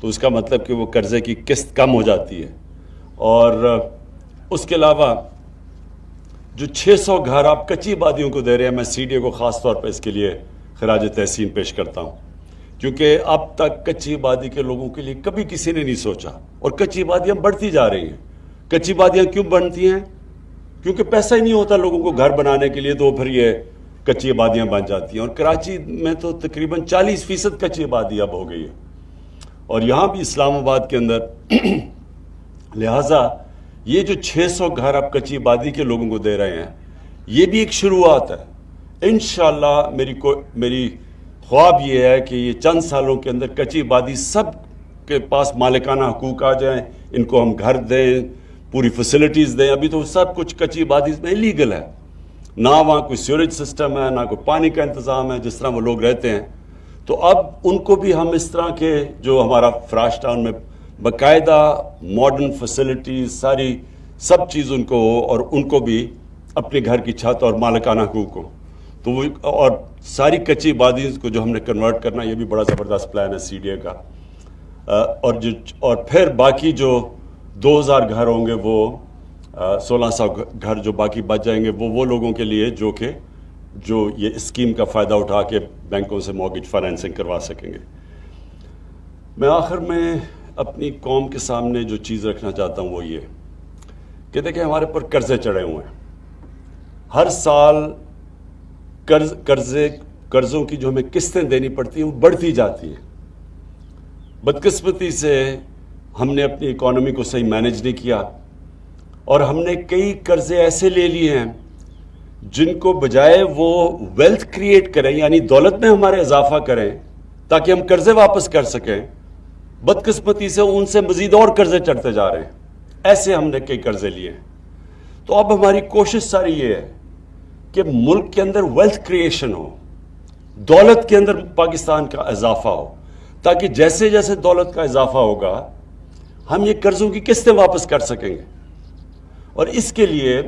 تو اس کا مطلب کہ وہ قرضے کی قسط کم ہو جاتی ہے. اور اس کے علاوہ جو 600 گھر آپ کچی آبادیوں کو دے رہے ہیں, میں سی ڈی اے کو خاص طور پہ اس کے لیے خراج تحسین پیش کرتا ہوں, کیونکہ اب تک کچی آبادی کے لوگوں کے لیے کبھی کسی نے نہیں سوچا, اور کچی آبادیاں بڑھتی جا رہی ہیں. کچی آبادیاں کیوں بنتی ہیں؟ کیونکہ پیسہ ہی نہیں ہوتا لوگوں کو گھر بنانے کے لیے, تو پھر یہ کچی آبادیاں بن جاتی ہیں. اور کراچی میں تو تقریباً 40% کچی آبادی اب ہو گئی ہے, اور یہاں بھی اسلام آباد کے اندر. لہٰذا یہ جو 600 گھر آپ کچی آبادی کے لوگوں کو دے رہے ہیں, یہ بھی ایک شروعات ہے. انشاءاللہ میری خواب یہ ہے کہ یہ چند سالوں کے اندر کچی آبادی سب کے پاس مالکانہ حقوق آ جائیں, ان کو ہم گھر دیں, پوری فیسلٹیز دیں. ابھی تو سب کچھ کچی آبادی میں لیگل ہے, نہ وہاں کوئی سیوریج سسٹم ہے, نہ کوئی پانی کا انتظام ہے جس طرح وہ لوگ رہتے ہیں. تو اب ان کو بھی ہم اس طرح کے جو ہمارا فراش ٹاؤن میں باقاعدہ ماڈرن فیسلٹیز ساری سب چیز ان کو ہو, اور ان کو بھی اپنے گھر کی چھت اور مالکانہ حقوق ہو. تو وہ اور ساری کچی آبادی کو جو ہم نے کنورٹ کرنا, یہ بھی بڑا زبردست پلان ہے سی ڈی اے کا. اور پھر باقی جو 2000 گھر ہوں گے, وہ 1600 گھر جو باقی بچ جائیں گے, وہ لوگوں کے لیے جو یہ اسکیم کا فائدہ اٹھا کے بینکوں سے مورگیج فائنینسنگ کروا سکیں گے. میں آخر میں اپنی قوم کے سامنے جو چیز رکھنا چاہتا ہوں وہ یہ کہ دیکھیں, ہمارے پر قرضے چڑھے ہوئے ہیں. ہر سال قرضوں کی جو ہمیں قسطیں دینی پڑتی ہیں وہ بڑھتی جاتی ہیں. بدقسمتی سے ہم نے اپنی اکانومی کو صحیح مینج نہیں کیا, اور ہم نے کئی قرضے ایسے لے لیے ہیں جن کو بجائے وہ ویلتھ کریٹ کریں, یعنی دولت میں ہمارے اضافہ کریں تاکہ ہم قرضے واپس کر سکیں, بدقسمتی سے ان سے مزید اور قرضے چڑھتے جا رہے ہیں. ایسے ہم نے کئی قرضے لیے ہیں. تو اب ہماری کوشش ساری یہ ہے کہ ملک کے اندر ویلتھ کریشن ہو, دولت کے اندر پاکستان کا اضافہ ہو, تاکہ جیسے جیسے دولت کا اضافہ ہوگا ہم یہ قرضوں کی قسطیں واپس کر سکیں گے. اور اس کے لیے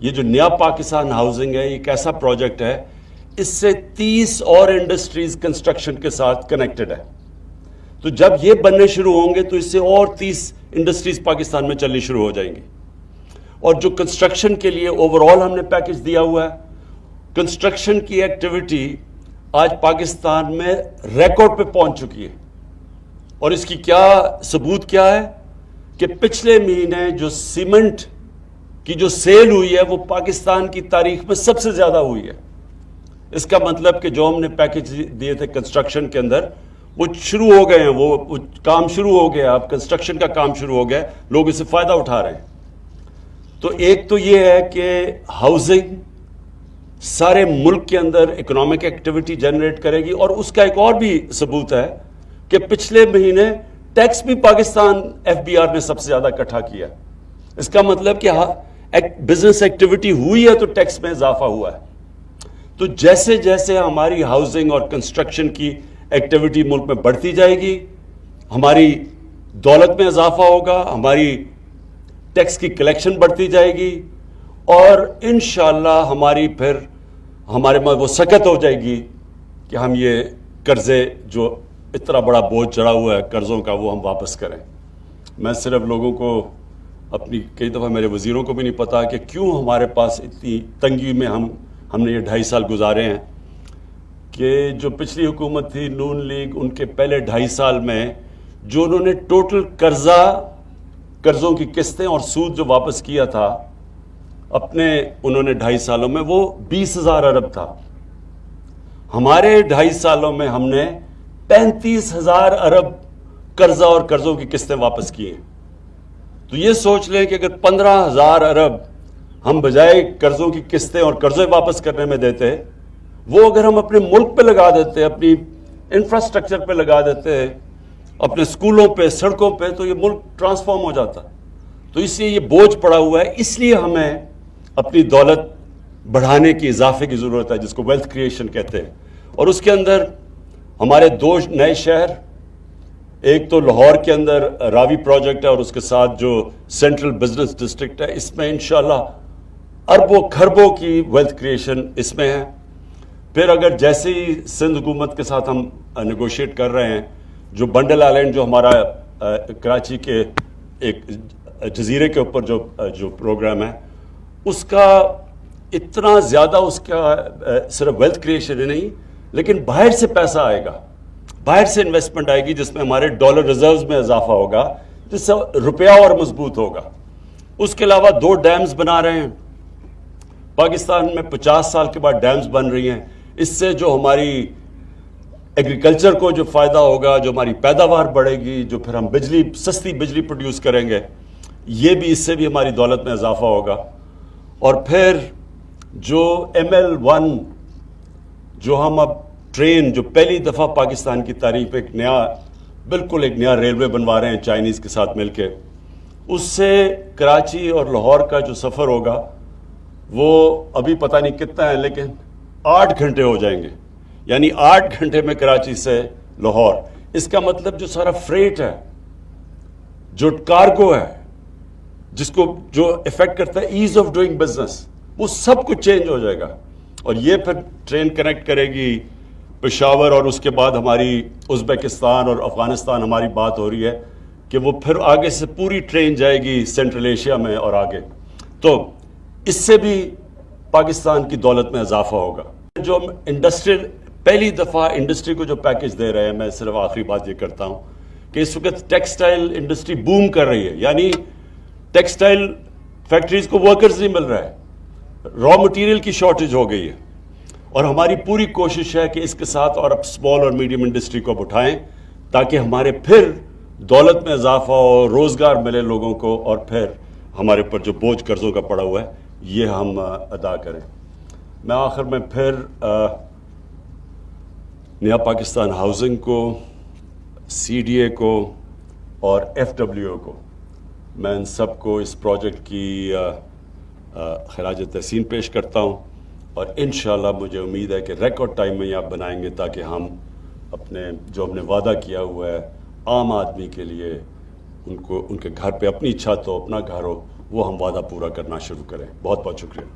یہ جو نیا پاکستان ہاؤسنگ ہے, یہ ایک ایسا پروجیکٹ ہے, اس سے 30 اور انڈسٹریز کنسٹرکشن کے ساتھ کنیکٹڈ ہے. تو جب یہ بننے شروع ہوں گے تو اس سے اور 30 انڈسٹریز پاکستان میں چلنی شروع ہو جائیں گی. اور جو کنسٹرکشن کے لیے اوور آل ہم نے پیکج دیا ہوا ہے, کنسٹرکشن کی ایکٹیویٹی آج پاکستان میں ریکارڈ پہ پہنچ چکی ہے. اور اس کی کیا ثبوت کیا ہے کہ پچھلے مہینے جو سیمنٹ کی جو سیل ہوئی ہے وہ پاکستان کی تاریخ میں سب سے زیادہ ہوئی ہے. اس کا مطلب کہ جو ہم نے پیکج دیے تھے کنسٹرکشن کے اندر وہ شروع ہو گئے ہیں, وہ کام شروع ہو گیا, اب کنسٹرکشن کا کام شروع ہو گیا, لوگ اس سے فائدہ اٹھا رہے ہیں. تو ایک تو یہ ہے کہ ہاؤسنگ سارے ملک کے اندر اکنامک ایکٹیویٹی جنریٹ کرے گی, اور اس کا ایک اور بھی ثبوت ہے کہ پچھلے مہینے ٹیکس بھی پاکستان ایف بی آر نے سب سے زیادہ اکٹھا کیا. اس کا مطلب کہ بزنس ایکٹیویٹی ہوئی ہے تو ٹیکس میں اضافہ ہوا ہے. تو جیسے جیسے ہماری ہاؤسنگ اور کنسٹرکشن کی ایکٹیویٹی ملک میں بڑھتی جائے گی, ہماری دولت میں اضافہ ہوگا, ہماری ٹیکس کی کلیکشن بڑھتی جائے گی, اور انشاءاللہ ہمارے وہ سکت ہو جائے گی کہ ہم یہ قرضے جو اتنا بڑا بوجھ چڑھا ہوا ہے قرضوں کا وہ ہم واپس کریں. میں صرف لوگوں کو اپنی کئی دفعہ میرے وزیروں کو بھی نہیں پتا کہ کیوں ہمارے پاس اتنی تنگی میں ہم نے یہ 2.5 سال گزارے ہیں, کہ جو پچھلی حکومت تھی نون لیگ, ان کے پہلے 2.5 سال میں جو انہوں نے ٹوٹل قرضوں کی قسطیں اور سود جو واپس کیا تھا انہوں نے 2.5 سالوں میں وہ 20,000 ارب تھا. ہمارے 2.5 سالوں میں ہم نے 35,000 ارب قرضہ اور قرضوں کی قسطیں واپس کی ہیں. تو یہ سوچ لیں کہ اگر 15,000 ارب ہم بجائے قرضوں کی قسطیں اور قرضے واپس کرنے میں دیتے, وہ اگر ہم اپنے ملک پہ لگا دیتے, اپنی انفراسٹرکچر پہ لگا دیتے, اپنے سکولوں پہ, سڑکوں پہ, تو یہ ملک ٹرانسفارم ہو جاتا. تو اس لیے یہ بوجھ پڑا ہوا ہے, اس لیے ہمیں اپنی دولت بڑھانے کی, اضافے کی ضرورت ہے, جس کو ویلتھ کریشن کہتے ہیں. اور اس کے اندر ہمارے 2 نئے شہر, ایک تو لاہور کے اندر راوی پروجیکٹ ہے, اور اس کے ساتھ جو سینٹرل بزنس ڈسٹرکٹ ہے, اس میں انشاءاللہ اربوں کھربوں کی ویلتھ کریشن اس میں ہے. پھر اگر جیسے ہی سندھ حکومت کے ساتھ ہم نیگوشیٹ کر رہے ہیں, جو بنڈل آئلینڈ جو ہمارا کراچی کے ایک جزیرے کے اوپر جو پروگرام ہے اس کا اتنا زیادہ اس کا صرف ویلتھ کریشن ہی نہیں لیکن باہر سے پیسہ آئے گا, باہر سے انویسٹمنٹ آئے گی جس میں ہمارے ڈالر ریزروز میں اضافہ ہوگا جس سے روپیہ اور مضبوط ہوگا. اس کے علاوہ 2 ڈیمز بنا رہے ہیں پاکستان میں, 50 سال کے بعد ڈیمز بن رہی ہیں. اس سے جو ہماری ایگریکلچر کو جو فائدہ ہوگا, جو ہماری پیداوار بڑھے گی, جو پھر ہم سستی بجلی پروڈیوس کریں گے, یہ بھی اس سے بھی ہماری دولت میں اضافہ ہوگا. اور پھر جو ML1 جو ہم اب ٹرین جو پہلی دفعہ پاکستان کی تاریخ میں بالکل ایک نیا ریلوے بنوا رہے ہیں چائنیز کے ساتھ مل کے, اس سے کراچی اور لاہور کا جو سفر ہوگا وہ ابھی پتہ نہیں کتنا ہے لیکن 8 گھنٹے ہو جائیں گے. یعنی 8 گھنٹے میں کراچی سے لاہور. اس کا مطلب جو سارا فریٹ ہے, جو کارگو ہے, جس کو جو افیکٹ کرتا ہے ایز آف ڈوئنگ بزنس, وہ سب کچھ چینج ہو جائے گا. اور یہ پھر ٹرین کنیکٹ کرے گی پشاور, اور اس کے بعد ہماری ازبکستان اور افغانستان ہماری بات ہو رہی ہے کہ وہ پھر آگے سے پوری ٹرین جائے گی سینٹرل ایشیا میں اور آگے. تو اس سے بھی پاکستان کی دولت میں اضافہ ہوگا. جو ہم انڈسٹریل پہلی دفعہ انڈسٹری کو جو پیکج دے رہے ہیں, میں صرف آخری بات یہ کرتا ہوں کہ اس وقت ٹیکسٹائل انڈسٹری بوم کر رہی ہے. یعنی ٹیکسٹائل فیکٹریز کو ورکرز نہیں مل رہا ہے, را مٹیریل کی شارٹیج ہو گئی ہے, اور ہماری پوری کوشش ہے کہ اس کے ساتھ اور اب اسمال اور میڈیم انڈسٹری کو اب اٹھائیں تاکہ ہمارے پھر دولت میں اضافہ ہو, روزگار ملے لوگوں کو, اور پھر ہمارے پر جو بوجھ قرضوں کا پڑا ہوا ہے یہ ہم ادا کریں. میں آخر میں پھر نیا پاکستان ہاؤسنگ کو, CDA کو اور FWO کو, میں ان سب کو اس پروجیکٹ کی خراج تحسین پیش کرتا ہوں. اور انشاءاللہ مجھے امید ہے کہ ریکارڈ ٹائم میں یہ آپ بنائیں گے تاکہ ہم اپنے جو ہم نے وعدہ کیا ہوا ہے عام آدمی کے لیے, ان کے گھر پہ اپنی چھت ہو, اپنا گھر ہو, وہ ہم وعدہ پورا کرنا شروع کریں. بہت بہت شکریہ.